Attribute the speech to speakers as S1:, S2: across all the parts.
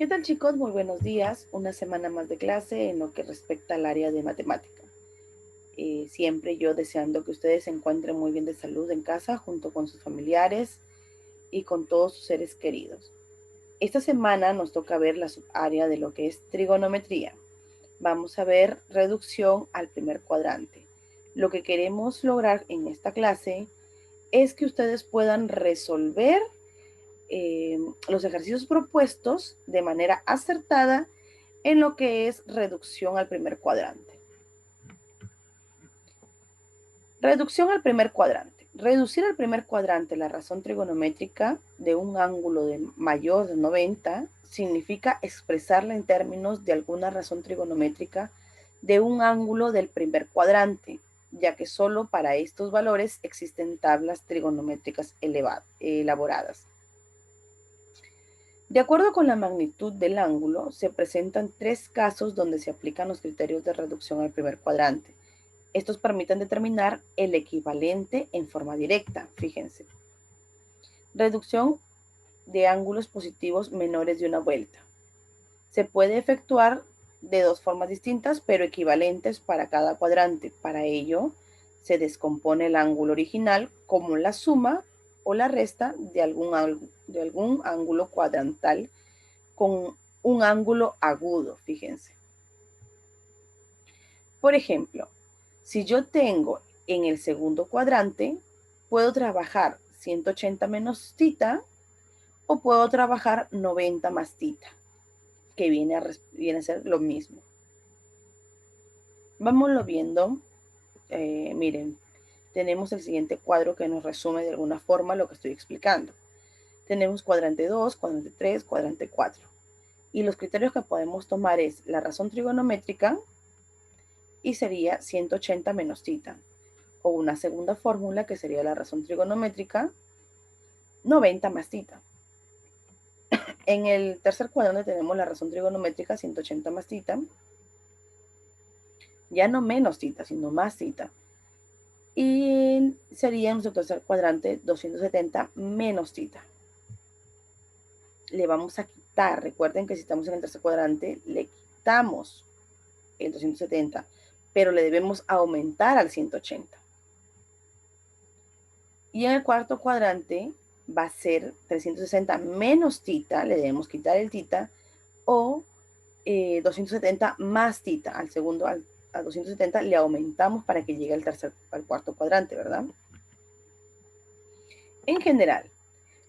S1: ¿Qué tal, chicos? Muy buenos días. Una semana más de clase en lo que respecta al área de matemática. Siempre yo deseando que ustedes se encuentren muy bien de salud en casa junto con sus familiares y con todos sus seres queridos. Esta semana nos toca ver la subárea de lo que es trigonometría. Vamos a ver reducción al primer cuadrante. Lo que queremos lograr en esta clase es que ustedes puedan resolver los ejercicios propuestos de manera acertada en lo que es reducción al primer cuadrante. Reducción al primer cuadrante. Reducir al primer cuadrante la razón trigonométrica de un ángulo de mayor de 90 significa expresarla en términos de alguna razón trigonométrica de un ángulo del primer cuadrante, ya que solo para estos valores existen tablas trigonométricas elaboradas. De acuerdo con la magnitud del ángulo, se presentan tres casos donde se aplican los criterios de reducción al primer cuadrante. Estos permiten determinar el equivalente en forma directa, fíjense. Reducción de ángulos positivos menores de una vuelta. Se puede efectuar de dos formas distintas, pero equivalentes para cada cuadrante. Para ello, se descompone el ángulo original como la suma o la resta de algún ángulo cuadrantal con un ángulo agudo, fíjense. Por ejemplo, si yo tengo en el segundo cuadrante, puedo trabajar 180 menos tita o puedo trabajar 90 más tita, que viene a ser lo mismo. Vámonos viendo. Miren, tenemos el siguiente cuadro que nos resume de alguna forma lo que estoy explicando. Tenemos cuadrante 2, cuadrante 3, cuadrante 4. Y los criterios que podemos tomar es la razón trigonométrica y sería 180 menos tita. O una segunda fórmula que sería la razón trigonométrica 90 más tita. En el tercer cuadrante tenemos la razón trigonométrica 180 más tita. Ya no menos tita, sino más tita. Y sería en nuestro tercer cuadrante 270 menos tita. Le vamos a quitar, recuerden que si estamos en el tercer cuadrante, le quitamos el 270, pero le debemos aumentar al 180. Y en el cuarto cuadrante va a ser 360 menos tita, le debemos quitar el tita, o 270 más tita. Al segundo, a 270 le aumentamos para que llegue al cuarto cuadrante, ¿verdad? En general,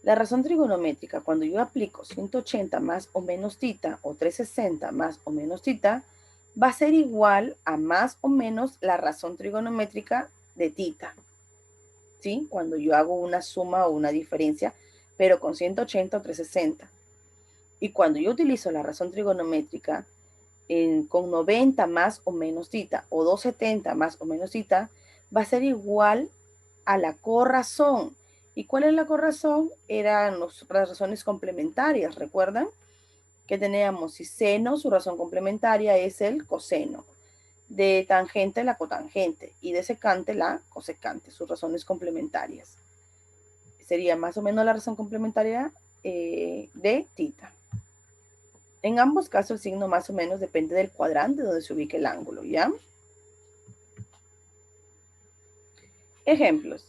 S1: la razón trigonométrica, cuando yo aplico 180 más o menos tita o 360 más o menos tita, va a ser igual a más o menos la razón trigonométrica de tita. ¿Sí? Cuando yo hago una suma o una diferencia, pero con 180 o 360. Y cuando yo utilizo la razón trigonométrica con 90 más o menos tita o 270 más o menos tita, va a ser igual a la corrazón. ¿Y cuál es la corrazón? Eran las razones complementarias, ¿recuerdan? Que teníamos si seno, su razón complementaria es el coseno. De tangente, la cotangente. Y de secante, la cosecante, sus razones complementarias. Sería más o menos la razón complementaria de tita. En ambos casos, el signo más o menos depende del cuadrante donde se ubique el ángulo, ¿ya? Ejemplos.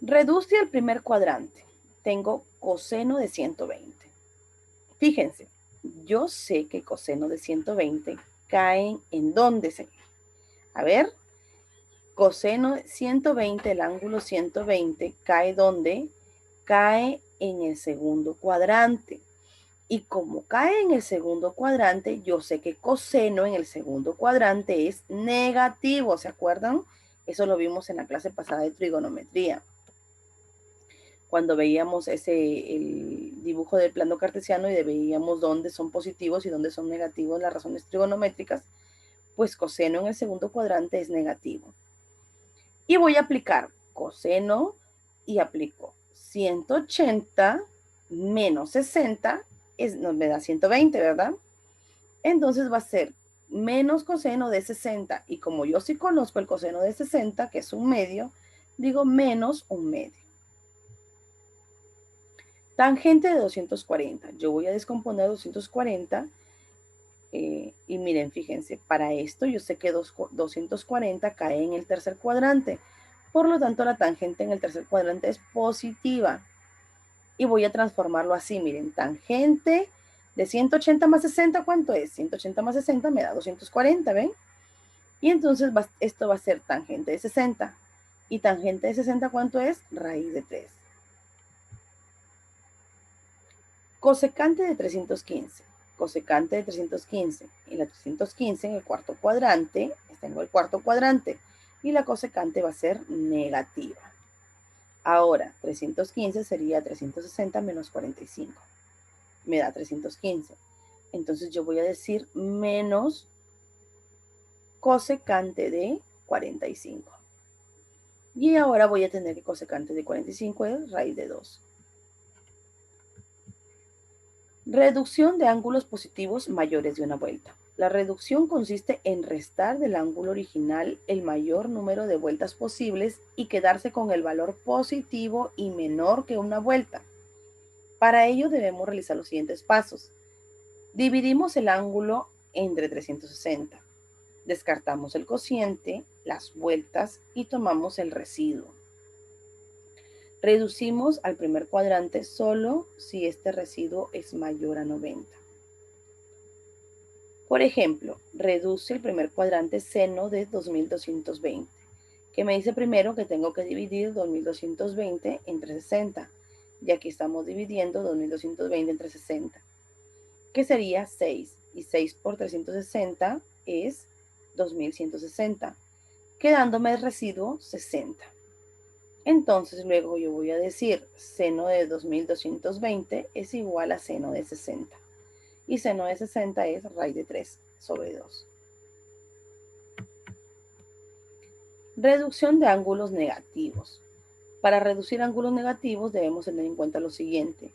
S1: Reduce al primer cuadrante. Tengo coseno de 120. Fíjense, yo sé que coseno de 120 caen en dónde se. A ver, coseno de 120, el ángulo 120, cae ¿dónde? Cae en el segundo cuadrante. Y como cae en el segundo cuadrante, yo sé que coseno en el segundo cuadrante es negativo, ¿se acuerdan? Eso lo vimos en la clase pasada de trigonometría. Cuando veíamos el dibujo del plano cartesiano y veíamos dónde son positivos y dónde son negativos las razones trigonométricas, pues coseno en el segundo cuadrante es negativo. Y voy a aplicar coseno y aplico 180 menos 60, nos me da 120, ¿verdad? Entonces va a ser menos coseno de 60. Y como yo sí conozco el coseno de 60, que es un medio, digo menos un medio. Tangente de 240. Yo voy a descomponer 240 y miren, fíjense, para esto yo sé que 240 cae en el tercer cuadrante. Por lo tanto, la tangente en el tercer cuadrante es positiva. Y voy a transformarlo así, miren, tangente de 180 más 60, ¿cuánto es? 180 más 60 me da 240, ¿ven? Y entonces esto va a ser tangente de 60. ¿Y tangente de 60 cuánto es? Raíz de 3. Cosecante de 315. Cosecante de 315. Y la 315 en el cuarto cuadrante, tengo el cuarto cuadrante. Y la cosecante va a ser negativa. Ahora, 315 sería 360 menos 45. Me da 315. Entonces yo voy a decir menos cosecante de 45. Y ahora voy a tener que cosecante de 45 es raíz de 2. Reducción de ángulos positivos mayores de una vuelta. La reducción consiste en restar del ángulo original el mayor número de vueltas posibles y quedarse con el valor positivo y menor que una vuelta. Para ello debemos realizar los siguientes pasos. Dividimos el ángulo entre 360. Descartamos el cociente, las vueltas y tomamos el residuo. Reducimos al primer cuadrante solo si este residuo es mayor a 90. Por ejemplo, reduce el primer cuadrante seno de 2220, que me dice primero que tengo que dividir 2220 entre 60. Y aquí estamos dividiendo 2220 entre 60, que sería 6. Y 6 por 360 es 2160, quedándome el residuo 60. Entonces luego yo voy a decir seno de 2220 es igual a seno de 60. Y seno de 60 es raíz de 3 sobre 2. Reducción de ángulos negativos. Para reducir ángulos negativos debemos tener en cuenta lo siguiente.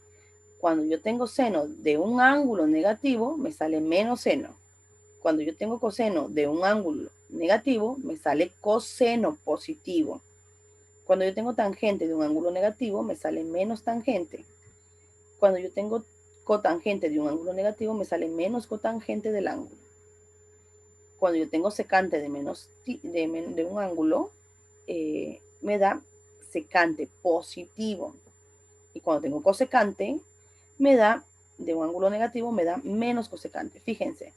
S1: Cuando yo tengo seno de un ángulo negativo, me sale menos seno. Cuando yo tengo coseno de un ángulo negativo, me sale coseno positivo. Cuando yo tengo tangente de un ángulo negativo, me sale menos tangente. Cuando yo tengo cotangente de un ángulo negativo, me sale menos cotangente del ángulo. Cuando yo tengo secante de un ángulo, me da secante positivo. Y cuando tengo cosecante, me da de un ángulo negativo, me da menos cosecante. Fíjense,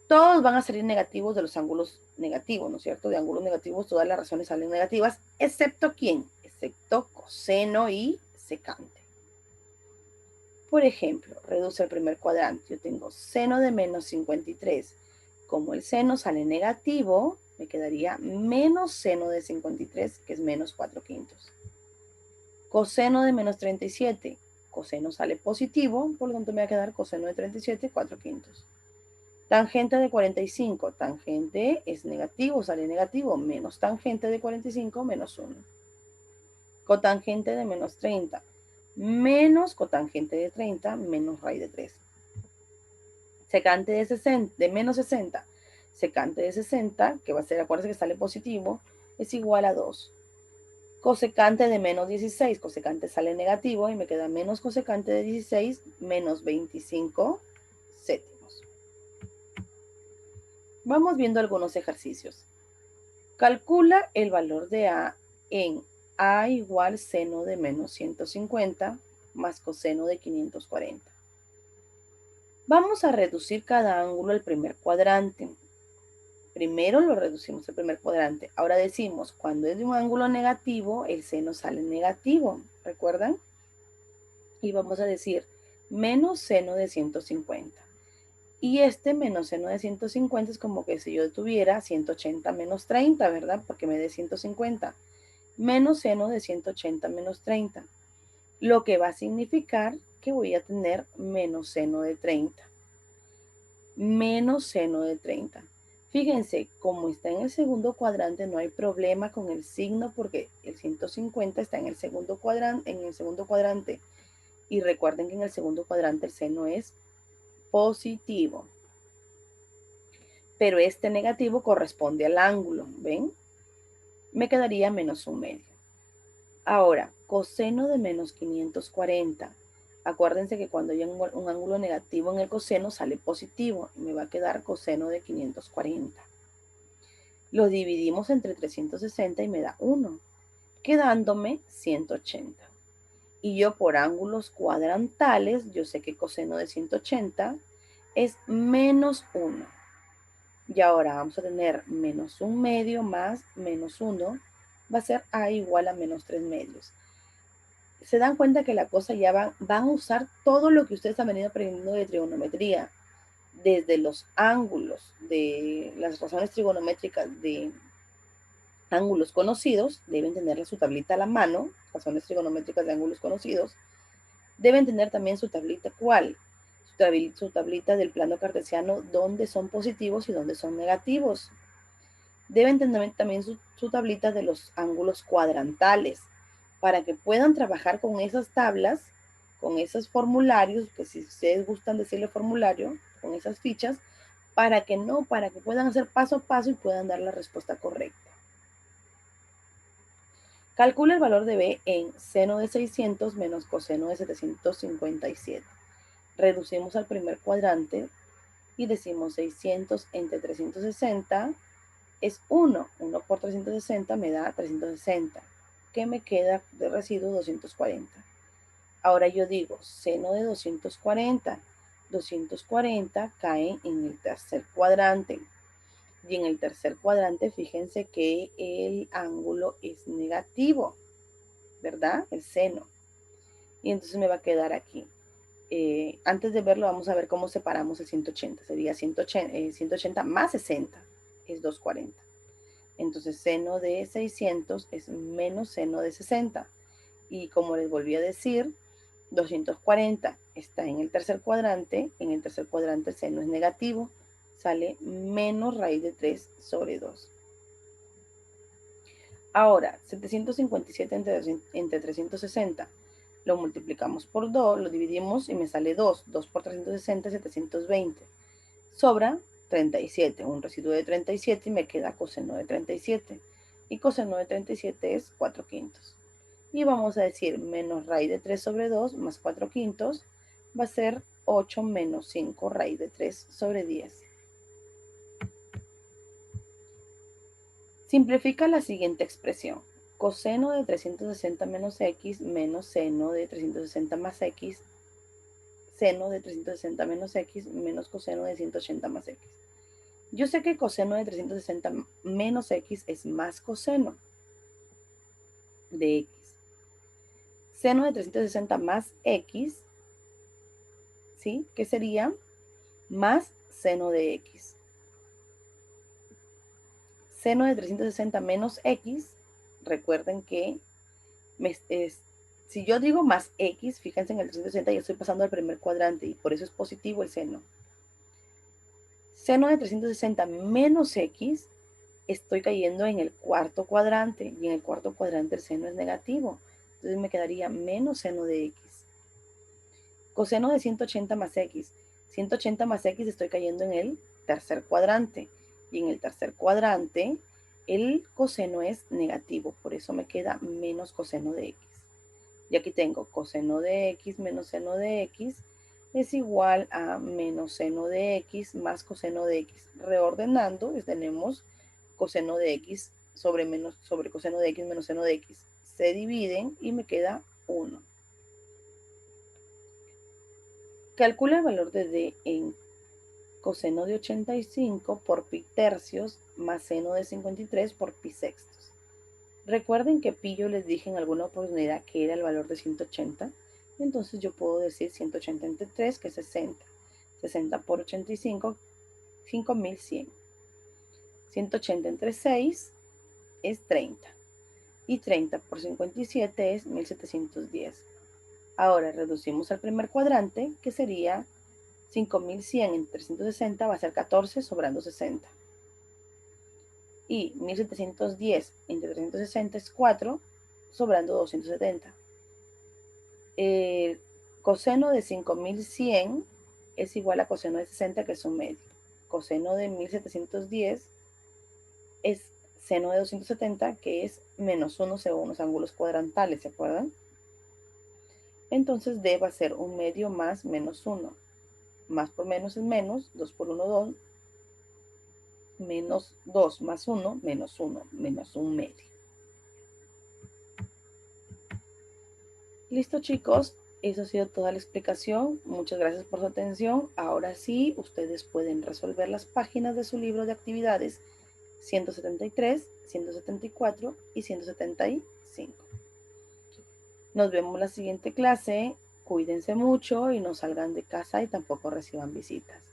S1: todos van a salir negativos de los ángulos negativos, ¿no es cierto? De ángulos negativos todas las razones salen negativas, excepto ¿quién? Excepto coseno y secante. Por ejemplo, reduce el primer cuadrante. Yo tengo seno de menos 53. Como el seno sale negativo, me quedaría menos seno de 53, que es menos 4/5. Coseno de menos 37. Coseno sale positivo, por lo tanto me va a quedar coseno de 37, 4/5. Tangente de 45. Tangente es negativo, sale negativo. Menos tangente de 45, menos 1. Cotangente de menos 30. Menos cotangente de 30, menos raíz de 3. Secante de 60, de menos 60. Secante de 60, que va a ser, acuérdense que sale positivo, es igual a 2. Cosecante de menos 16. Cosecante sale negativo y me queda menos cosecante de 16, menos 25 séptimos. Vamos viendo algunos ejercicios. Calcula el valor de A en A igual seno de menos 150 más coseno de 540. Vamos a reducir cada ángulo al primer cuadrante. Primero lo reducimos al primer cuadrante. Ahora decimos, cuando es de un ángulo negativo, el seno sale negativo. ¿Recuerdan? Y vamos a decir menos seno de 150. Y este menos seno de 150 es como que si yo tuviera 180 menos 30, ¿verdad? Porque me dé 150. Menos seno de 180 menos 30. Lo que va a significar que voy a tener menos seno de 30. Menos seno de 30. Fíjense, como está en el segundo cuadrante, no hay problema con el signo porque el 150 está en el segundo cuadrante. Y recuerden que en el segundo cuadrante el seno es positivo. Pero este negativo corresponde al ángulo, ¿ven? Me quedaría menos 1/2. Ahora, coseno de menos 540. Acuérdense que cuando hay un ángulo negativo en el coseno sale positivo y me va a quedar coseno de 540. Lo dividimos entre 360 y me da 1, quedándome 180. Y yo por ángulos cuadrantales, yo sé que coseno de 180 es menos 1. Y ahora vamos a tener menos 1 medio más menos 1, va a ser a igual a menos 3 medios. Se dan cuenta que la cosa ya van a usar todo lo que ustedes han venido aprendiendo de trigonometría, desde los ángulos de las razones trigonométricas de ángulos conocidos, deben tener su tablita a la mano, razones trigonométricas de ángulos conocidos, deben tener también su tablita ¿cuál? Su tablita del plano cartesiano, donde son positivos y donde son negativos. Deben tener también su tablita de los ángulos cuadrantales, para que puedan trabajar con esas tablas, con esos formularios, que si ustedes gustan decirle formulario, con esas fichas, para que puedan hacer paso a paso y puedan dar la respuesta correcta. Calcula el valor de b en seno de 600 menos coseno de 757. Reducimos al primer cuadrante y decimos 600 entre 360 es 1. 1 por 360 me da 360. ¿Qué me queda de residuo? 240. Ahora yo digo, seno de 240. 240 cae en el tercer cuadrante. Y en el tercer cuadrante, fíjense que el ángulo es negativo, ¿verdad? El seno. Y entonces me va a quedar aquí. Antes de verlo, vamos a ver cómo separamos el 180. Sería 180 más 60 es 240. Entonces, seno de 600 es menos seno de 60. Y como les volví a decir, 240 está en el tercer cuadrante. En el tercer cuadrante el seno es negativo. Sale menos raíz de 3 sobre 2. Ahora, 757 entre 360 lo multiplicamos por 2, lo dividimos y me sale 2. 2 por 360 720. Sobra 37, un residuo de 37 y me queda coseno de 37. Y coseno de 37 es 4 quintos. Y vamos a decir menos raíz de 3 sobre 2 más 4 quintos va a ser 8 menos 5 raíz de 3 sobre 10. Simplifica la siguiente expresión. Coseno de 360 menos x menos seno de 360 más x, seno de 360 menos x menos coseno de 180 más x. Yo sé que coseno de 360 menos x es más coseno de x. Seno de 360 más x, ¿sí? ¿Qué sería? Más seno de x. Seno de 360 menos x, recuerden que si yo digo más x, fíjense en el 360 ya estoy pasando al primer cuadrante y por eso es positivo el seno. Seno de 360 menos x, estoy cayendo en el cuarto cuadrante y en el cuarto cuadrante el seno es negativo. Entonces me quedaría menos seno de x. Coseno de 180 más x. 180 más x estoy cayendo en el tercer cuadrante. Y en el tercer cuadrante el coseno es negativo. Por eso me queda menos coseno de x. Y aquí tengo coseno de x menos seno de x es igual a menos seno de x más coseno de x. Reordenando, tenemos coseno de x sobre coseno de x menos seno de x. Se dividen y me queda 1. Calcula el valor de d en coseno de 85 por pi tercios más seno de 53 por pi sextos. Recuerden que pi yo les dije en alguna oportunidad que era el valor de 180. Entonces yo puedo decir 180 entre 3, que es 60. 60 por 85, 5100. 180 entre 6 es 30. Y 30 por 57 es 1710. Ahora reducimos al primer cuadrante, que sería 5100 entre 360 va a ser 14, sobrando 60. Y 1710 entre 360 es 4, sobrando 270. Coseno de 5100 es igual a coseno de 60, que es un medio. Coseno de 1710 es seno de 270, que es -1 según los ángulos cuadrantales, ¿se acuerdan? Entonces D va a ser 1 medio más -1. Más por menos es menos, 2 por 1, 2, menos 2 más 1, menos 1 medio. Listo, chicos, eso ha sido toda la explicación. Muchas gracias por su atención. Ahora sí, ustedes pueden resolver las páginas de su libro de actividades 173, 174 y 175. Nos vemos en la siguiente clase. Cuídense mucho y no salgan de casa y tampoco reciban visitas.